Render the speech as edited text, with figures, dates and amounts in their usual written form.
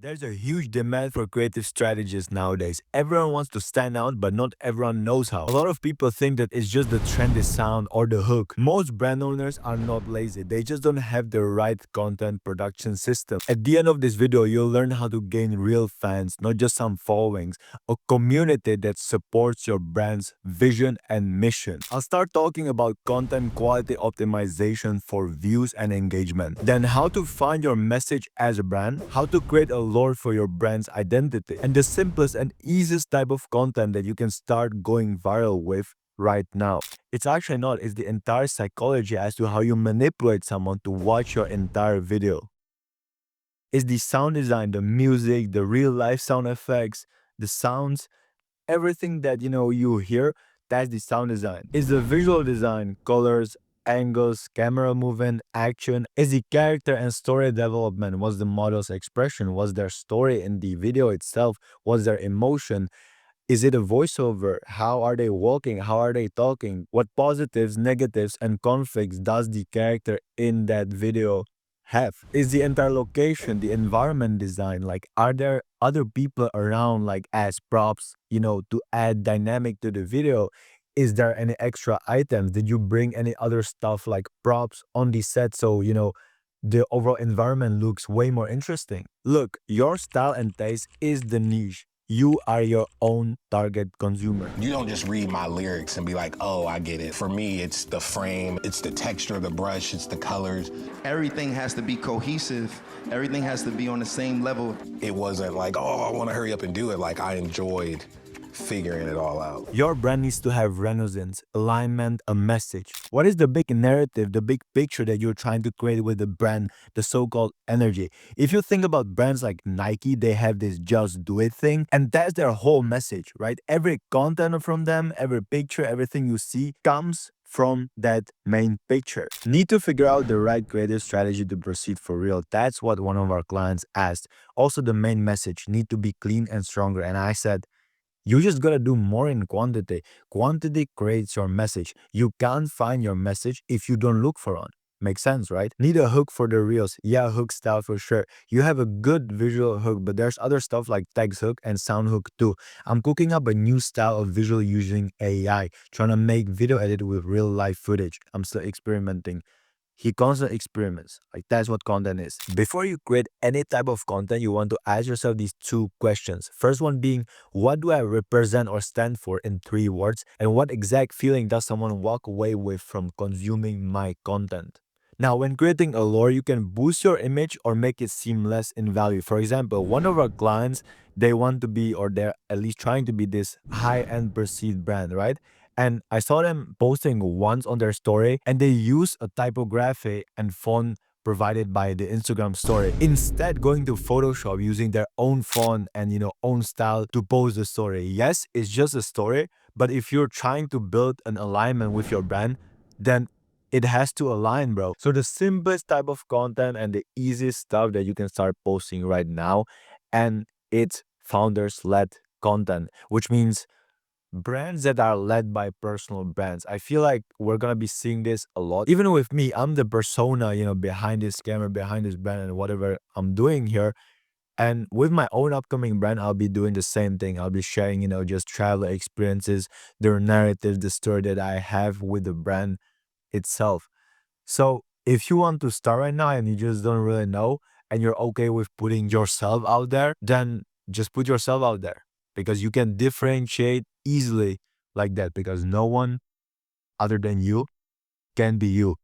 There's a huge demand for creative strategists nowadays. Everyone wants to stand out, but not everyone knows how. A lot of people think that it's just the trendy sound or the hook. Most brand owners are not lazy. They just don't have the right content production system. At the end of this video, you'll learn how to gain real fans, not just some followings, a community that supports your brand's vision and mission. I'll start talking about content quality optimization for views and engagement. Then how to find your message as a brand, how to create a lore for your brand's identity, and the simplest and easiest type of content that you can start going viral with right now. It's actually not, it's the entire psychology as to how you manipulate someone to watch your entire video. It's the sound design, the music, the real life sound effects, the sounds, everything that you hear. That's the sound design. Is the visual design, colors, angles, camera movement, action. Is the character and story development. Was the model's expression? Was their story in the video itself? Was there emotion? Is it a voiceover? How are they walking? How are they talking? What positives, negatives, and conflicts does the character in that video have? Is the entire location, the environment design, like are there other people around like as props, to add dynamic to the video? Is there any extra items? Did you bring any other stuff like props on the set so, the overall environment looks way more interesting? Look, your style and taste is the niche. You are your own target consumer. You don't just read my lyrics and be like, oh, I get it. For me, it's the frame, it's the texture of the brush, it's the colors. Everything has to be cohesive. Everything has to be on the same level. It wasn't like, oh, I want to hurry up and do it. Like, I enjoyed figuring it all out. Your brand needs to have resonance, alignment, a message. What is the big narrative, the big picture that you're trying to create with the brand, the so-called energy? If you think about brands like Nike, they have this just do it thing, and that's their whole message, right? Every content from them, every picture, everything you see comes from that main picture. Need to figure out the right creative strategy to proceed for real. That's what one of our clients asked. Also, the main message need to be clean and stronger. And I said, you just gotta do more in quantity. Quantity creates your message. You can't find your message if you don't look for one. Makes sense, right? Need a hook for the reels. Yeah, hook style for sure. You have a good visual hook, but there's other stuff like text hook and sound hook too. I'm cooking up a new style of visual using AI, trying to make video edit with real life footage. I'm still experimenting. He constantly experiments. Like that's what content is. Before you create any type of content, you want to ask yourself these two questions. First one being, what do I represent or stand for in 3 words? And what exact feeling does someone walk away with from consuming my content? Now, when creating a lore, you can boost your image or make it seem less in value. For example, one of our clients, they want to be, or they're at least trying to be, this high-end perceived brand, right? And I saw them posting once on their story, and they use a typography and font provided by the Instagram story. Instead, going to Photoshop using their own font and own style to post the story. Yes, it's just a story, but if you're trying to build an alignment with your brand, then it has to align, bro. So the simplest type of content and the easiest stuff that you can start posting right now, and it's founders-led content, which means brands that are led by personal brands. I feel like we're gonna be seeing this a lot. Even with me, I'm the persona, behind this camera, behind this brand, and whatever I'm doing here. And with my own upcoming brand, I'll be doing the same thing. I'll be sharing, just travel experiences, their narrative, the story that I have with the brand itself. So if you want to start right now and you just don't really know and you're okay with putting yourself out there, then just put yourself out there because you can differentiate easily like that because no one other than you can be you.